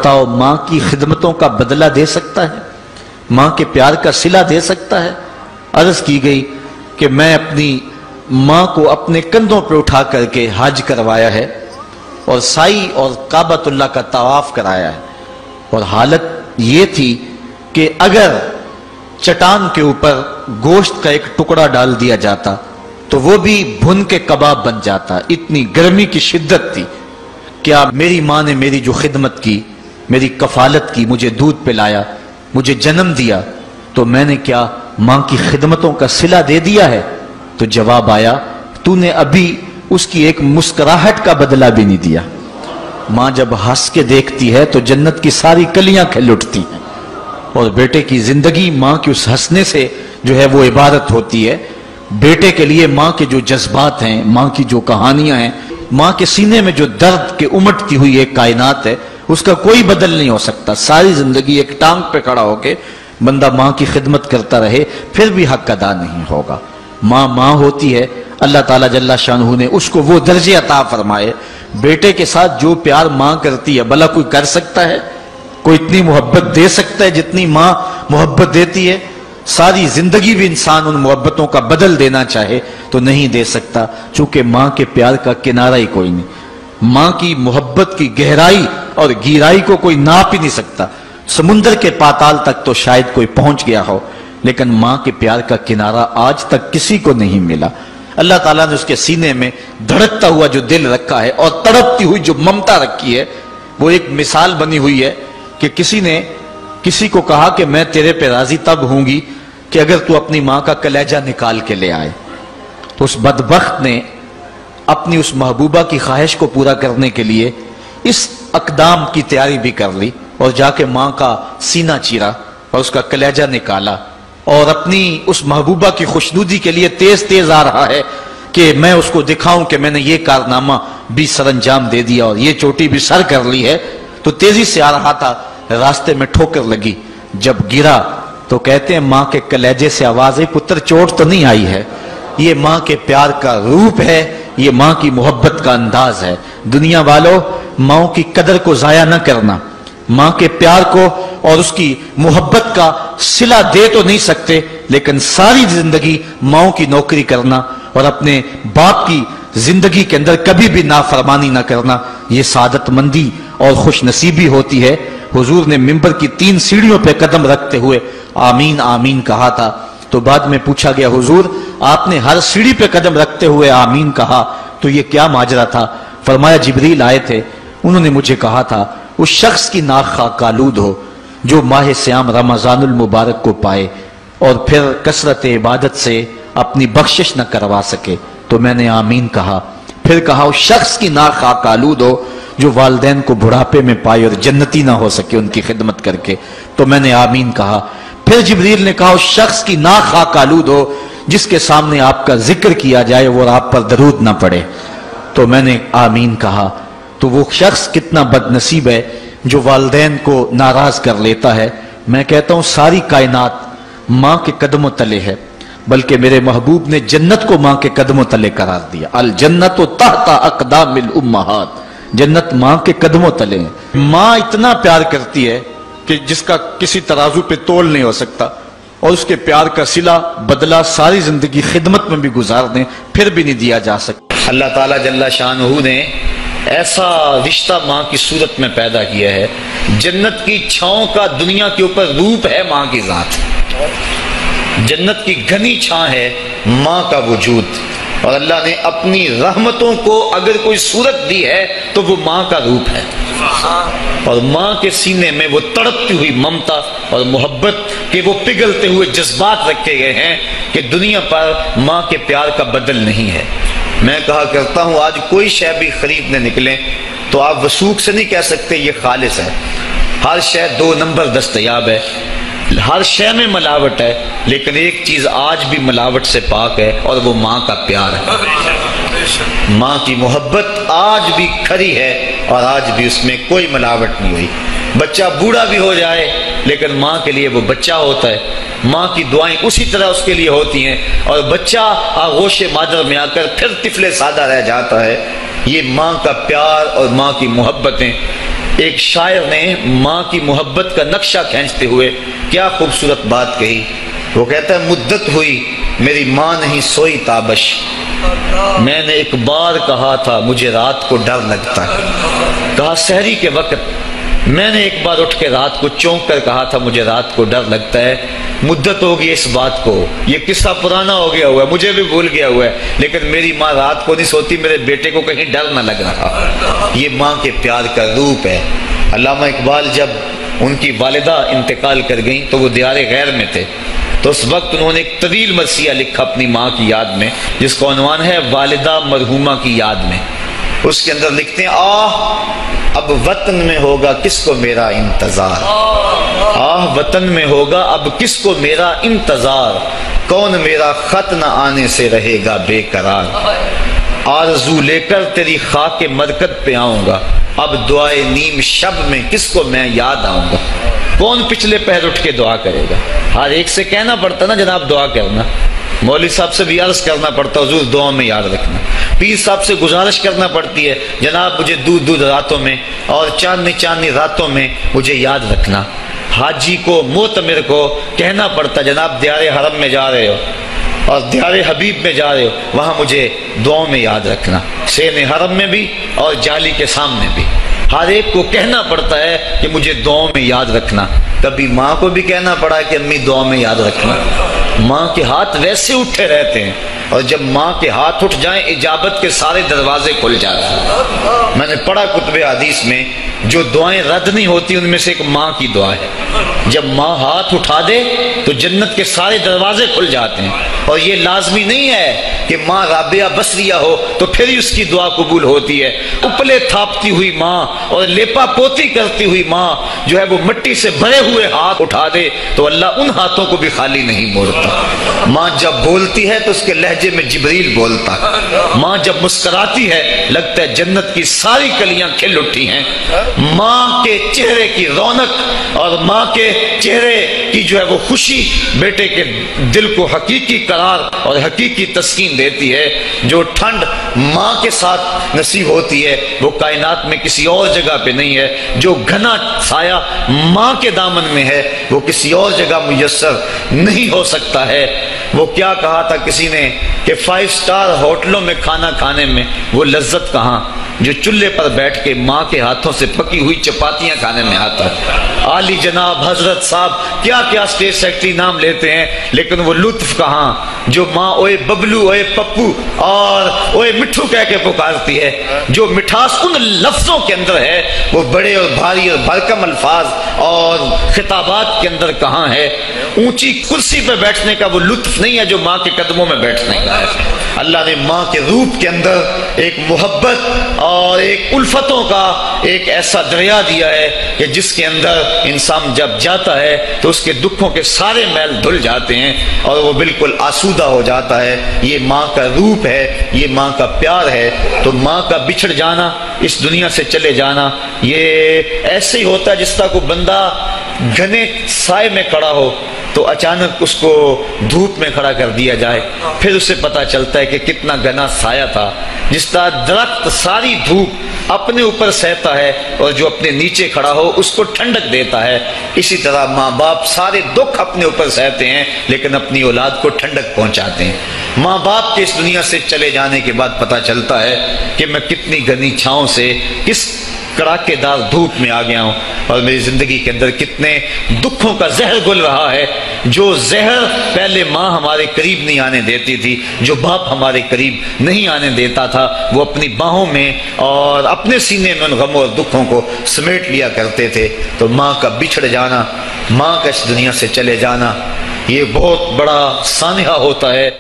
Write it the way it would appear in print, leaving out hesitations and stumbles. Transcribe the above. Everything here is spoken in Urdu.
بتاؤ ماں کی خدمتوں کا بدلہ دے سکتا ہے؟ ماں کے پیار کا صلہ دے سکتا ہے؟ عرض کی گئی کہ میں اپنی ماں کو اپنے کندھوں پہ اٹھا کر کے حج کروایا ہے اور سائی اور کعبۃ اللہ کا طواف کرایا ہے، اور حالت یہ تھی کہ اگر چٹان کے اوپر گوشت کا ایک ٹکڑا ڈال دیا جاتا تو وہ بھی بھن کے کباب بن جاتا، اتنی گرمی کی شدت تھی۔ کیا میری ماں نے میری جو خدمت کی، میری کفالت کی، مجھے دودھ پلایا، مجھے جنم دیا، تو میں نے کیا ماں کی خدمتوں کا صلہ دے دیا ہے؟ تو جواب آیا تو نے ابھی اس کی ایک مسکراہٹ کا بدلہ بھی نہیں دیا۔ ماں جب ہنس کے دیکھتی ہے تو جنت کی ساری کلیاں کھل اٹھتی ہیں، اور بیٹے کی زندگی ماں کے اس ہنسنے سے جو ہے وہ عبارت ہوتی ہے۔ بیٹے کے لیے ماں کے جو جذبات ہیں، ماں کی جو کہانیاں ہیں، ماں کے سینے میں جو درد کے امٹتی ہوئی ایک کائنات ہے، اس کا کوئی بدل نہیں ہو سکتا۔ ساری زندگی ایک ٹانگ پہ کھڑا ہو کے بندہ ماں کی خدمت کرتا رہے پھر بھی حق ادا نہیں ہوگا۔ ماں ماں ہوتی ہے، اللہ تعالیٰ جل شانہ نے اس کو وہ درجے عطا فرمائے۔ بیٹے کے ساتھ جو پیار ماں کرتی ہے بھلا کوئی کر سکتا ہے؟ کوئی اتنی محبت دے سکتا ہے جتنی ماں محبت دیتی ہے؟ ساری زندگی بھی انسان ان محبتوں کا بدل دینا چاہے تو نہیں دے سکتا، چونکہ ماں کے پیار کا کنارہ ہی کوئی نہیں۔ ماں کی محبت کی گہرائی اور گہرائی کو کوئی ناپ ہی نہیں سکتا۔ سمندر کے پاتال تک تو شاید کوئی پہنچ گیا ہو، لیکن ماں کے پیار کا کنارہ آج تک کسی کو نہیں ملا۔ اللہ تعالیٰ نے اس کے سینے میں دھڑکتا ہوا جو دل رکھا ہے اور تڑپتی ہوئی جو ممتا رکھی ہے، وہ ایک مثال بنی ہوئی ہے کہ کسی نے کسی کو کہا کہ میں تیرے پہ راضی تب ہوں گی کہ اگر تو اپنی ماں کا کلیجہ نکال کے لے آئے۔ تو اس بدبخت نے اپنی اس محبوبہ کی خواہش کو پورا کرنے کے لیے اس اقدام کی تیاری بھی کر لی، اور جا کے ماں کا سینہ چیرا اور اس کا کلیجہ نکالا، اور اپنی اس محبوبہ کی خوشنودی کے لیے تیز تیز آ رہا ہے کہ میں اس کو دکھاؤں کہ میں نے یہ کارنامہ بھی سر انجام دے دیا اور یہ چوٹی بھی سر کر لی ہے۔ تو تیزی سے آ رہا تھا، راستے میں ٹھوکر لگی، جب گرا تو کہتے ہیں ماں کے کلیجے سے آواز آئی پتر چوٹ تو نہیں آئی ہے؟ یہ ماں کے پیار کا روپ ہے، یہ ماں کی محبت کا انداز ہے۔ دنیا والوں، ماں کی قدر کو ضائع نہ کرنا، ماں کے پیار کو اور اس کی محبت کا صلہ دے تو نہیں سکتے، لیکن ساری زندگی ماں کی نوکری کرنا اور اپنے باپ کی زندگی کے اندر کبھی بھی نافرمانی نہ کرنا، یہ سعادت مندی اور خوش نصیبی ہوتی ہے۔ حضور نے منبر کی 3 سیڑھیوں پہ قدم رکھتے ہوئے آمین آمین کہا تھا، تو بعد میں پوچھا گیا حضور آپ نے ہر سیڑھی پہ قدم رکھتے ہوئے آمین کہا، تو یہ کیا ماجرا تھا؟ فرمایا جبریل آئے تھے، انہوں نے مجھے کہا تھا اس شخص کی ناک خاک آلود ہو جو ماہ سیام رمضان المبارک کو پائے اور پھر کثرت عبادت سے اپنی بخشش نہ کروا سکے، تو میں نے آمین کہا۔ پھر کہا اس شخص کی ناک خاک آلود ہو جو والدین کو بڑھاپے میں پائے اور جنتی نہ ہو سکے ان کی خدمت کر کے، تو میں نے آمین کہا۔ پھر جبریل نے کہا اس شخص کی ناک خاک آلود ہو جس کے سامنے آپ کا ذکر کیا جائے اور آپ پر درود نہ پڑے، تو میں نے آمین کہا۔ تو وہ شخص کتنا بد نصیب ہے جو والدین کو ناراض کر لیتا ہے۔ میں کہتا ہوں ساری کائنات ماں کے قدموں تلے ہے، بلکہ میرے محبوب نے جنت کو ماں کے قدموں تلے قرار دیا۔ الجنت تحت اقدام الامہات، جنت ماں کے قدموں تلے ہیں۔ ماں اتنا پیار کرتی ہے کہ جس کا کسی ترازو پہ تول نہیں ہو سکتا، اور اس کے پیار کا صلہ بدلہ ساری زندگی خدمت میں بھی گزار دیں پھر بھی نہیں دیا جا سکتا۔ اللہ تعالیٰ جل شانہ نے ایسا رشتہ ماں کی صورت میں پیدا کیا ہے، جنت کی چھاؤں کا دنیا کے اوپر روپ ہے ماں کی ذات، جنت کی گھنی چھاں ہے ماں کا وجود، اور اللہ نے اپنی رحمتوں کو اگر کوئی صورت دی ہے تو وہ ماں کا روپ ہے، اور ماں کے سینے میں وہ تڑپتی ہوئی ممتا اور محبت کے وہ پگھلتے ہوئے جذبات رکھے گئے ہیں کہ دنیا پر ماں کے پیار کا بدل نہیں ہے۔ میں کہا کرتا ہوں آج کوئی شے بھی خریدنے نکلیں تو آپ وثوق سے نہیں کہہ سکتے یہ خالص ہے، ہر شے 2 نمبر دستیاب ہے، ہر شے میں ملاوٹ ہے، لیکن ایک چیز آج بھی ملاوٹ سے پاک ہے اور وہ ماں کا پیار ہے۔ ماں کی محبت آج بھی کھری ہے اور آج بھی اس میں کوئی ملاوٹ نہیں ہوئی۔ بچہ بوڑھا بھی ہو جائے لیکن ماں کے لیے وہ بچہ ہوتا ہے، ماں کی دعائیں اسی طرح اس کے لیے ہوتی ہیں، اور بچہ آغوش مادر میں آ کر پھر طفل سادہ رہ جاتا ہے۔ یہ ماں کا پیار اور ماں کی محبتیں ایک شاعر نے ماں کی محبت کا نقشہ کھینچتے ہوئے کیا خوبصورت بات کہی. وہ کہتا ہے مدت ہوئی میری ماں نہیں سوئی تابش، میں نے ایک بار کہا تھا مجھے رات کو ڈر لگتا ہے. کہا سحری کے وقت میں نے ایک بار اٹھ کے رات کو چونک کر کہا تھا مجھے رات کو ڈر لگتا ہے. مدت ہوگی اس بات کو، یہ قصہ پرانا ہو گیا ہوا ہے، مجھے بھی بھول گیا ہوا ہے، لیکن میری ماں رات کو نہیں سوتی، میرے بیٹے کو کہیں ڈر نہ لگ رہا. یہ ماں کے پیار کا روپ ہے. علامہ اقبال جب ان کی والدہ انتقال کر گئیں تو وہ دیار غیر میں تھے، تو اس وقت انہوں نے ایک طویل مرثیہ لکھا اپنی ماں کی یاد میں، جس کا عنوان ہے والدہ مرحومہ کی یاد میں. اس کے اندر لکھتے ہیں اب وطن میں ہوگا کس کو میرا انتظار، وطن میں ہوگا اب کس کو میرا انتظار، کون میرا خط نہ آنے سے رہے گا بے قرار، آرزو لے کر تیری خاک مرکت پہ آؤں گا، اب دعائے نیم شب میں کس کو میں یاد آؤں گا. کون پچھلے پہر اٹھ کے دعا کرے گا؟ ہر ایک سے کہنا پڑتا نا جناب دعا کرنا، مولوی صاحب سے بھی عرض کرنا پڑتا حضور دعا میں یاد رکھنا، پیر صاحب سے گزارش کرنا پڑتی ہے جناب مجھے دودھ راتوں میں اور چاندنی راتوں میں مجھے یاد رکھنا. حاجی کو معتمر کو کہنا پڑتا جناب دیار حرم میں جا رہے ہو اور دیار حبیب میں جا رہے ہو، وہاں مجھے دعاؤں میں یاد رکھنا، سین حرم میں بھی اور جالی کے سامنے بھی. ہر ایک کو کہنا پڑتا ہے کہ مجھے دعاؤں میں یاد رکھنا. کبھی ماں کو بھی کہنا پڑا کہ امی دعاؤں میں یاد رکھنا. ماں کے ہاتھ ویسے اٹھے رہتے ہیں، اور جب ماں کے ہاتھ اٹھ جائیں اجابت کے سارے دروازے کھل جاتے ہیں. میں نے پڑھا کتب حدیث میں جو دعائیں رد نہیں ہوتی ان میں سے ایک ماں کی دعا ہے. جب ماں ہاتھ اٹھا دے تو جنت کے سارے دروازے کھل جاتے ہیں. اور یہ لازمی نہیں ہے کہ ماں رابعہ بصریہ ہو تو پھر ہی اس کی دعا قبول ہوتی ہے. اپلے تھاپتی ہوئی ماں اور لیپا پوتی کرتی ہوئی ماں جو ہے وہ مٹی سے بھرے ہوئے ہاتھ اٹھا دے تو اللہ ان ہاتھوں کو بھی خالی نہیں موڑتا. ماں جب بولتی ہے تو اس کے لہجے میں جبریل بولتا ہے. ماں جب مسکراتی ہے لگتا ہے جنت کی ساری کلیاں کھل اٹھی ہیں. ماں کے چہرے کی رونق اور ماں کے چہرے کی جو ہے وہ خوشی بیٹے کے دل کو حقیقی قرار اور حقیقی تسکین دیتی ہے. جو ٹھنڈ ماں کے ساتھ نصیب ہوتی ہے وہ کائنات میں کسی اور جگہ پہ نہیں ہے. جو گھنا سایہ ماں کے دامن میں ہے وہ کسی اور جگہ میسر نہیں ہو سکتا ہے. وہ کیا کہا تھا کسی نے کہ 5 اسٹار ہوٹلوں میں کھانا کھانے میں وہ لذت کہاں جو چولہے پر بیٹھ کے ماں کے ہاتھوں سے پکی ہوئی چپاتیاں کھانے میں آتا ہے. عالی جناب حضرت صاحب کیا کیا اسٹیٹ سیکرٹری نام لیتے ہیں، لیکن وہ لطف کہاں جو ماں اوئے ببلو اوئے پپو اور اوئے مٹھو کہہ کے پکارتی ہے. جو مٹھاس ان لفظوں کے اندر ہے وہ بڑے اور بھاری اور بھرکم الفاظ اور خطابات کے اندر کہاں ہے. اونچی کرسی پہ بیٹھنے کا وہ لطف نہیں ہے جو ماں کے قدموں میں بیٹھنے کا ہے. اللہ نے ماں کے روپ کے اندر ایک محبت اور ایک الفتوں کا ایک ایسا دریا دیا ہے کہ جس کے اندر انسان جب جاتا ہے تو اس کے دکھوں کے سارے میل دھل جاتے ہیں اور وہ بالکل آسودہ ہو جاتا ہے. یہ ماں کا روپ ہے، یہ ماں کا پیار ہے. تو ماں کا بچھڑ جانا، اس دنیا سے چلے جانا، یہ ایسے ہی ہوتا ہے جس طرح کوئی بندہ گھنے سائے میں کھڑا ہو تو اچانک اس کو دھوپ میں کھڑا کر دیا جائے، پھر اسے پتا چلتا ہے کہ کتنا گھنا سایہ تھا. جس طرح درخت ساری دھوپ اپنے اوپر سہتا ہے اور جو اپنے نیچے کھڑا ہو اس کو ٹھنڈک دیتا ہے، اسی طرح ماں باپ سارے دکھ اپنے اوپر سہتے ہیں لیکن اپنی اولاد کو ٹھنڈک پہنچاتے ہیں. ماں باپ کے اس دنیا سے چلے جانے کے بعد پتا چلتا ہے کہ میں کتنی گھنی چھاؤں سے کس کڑاکے دار دھوپ میں آ گیا ہوں اور میری زندگی کے اندر کتنے دکھوں کا زہر گل رہا ہے. جو زہر پہلے ماں ہمارے قریب نہیں آنے دیتی تھی، جو باپ ہمارے قریب نہیں آنے دیتا تھا، وہ اپنی باہوں میں اور اپنے سینے میں ان غموں اور دکھوں کو سمیٹ لیا کرتے تھے. تو ماں کا بچھڑ جانا، ماں کا اس دنیا سے چلے جانا، یہ بہت بڑا سانحہ ہوتا ہے.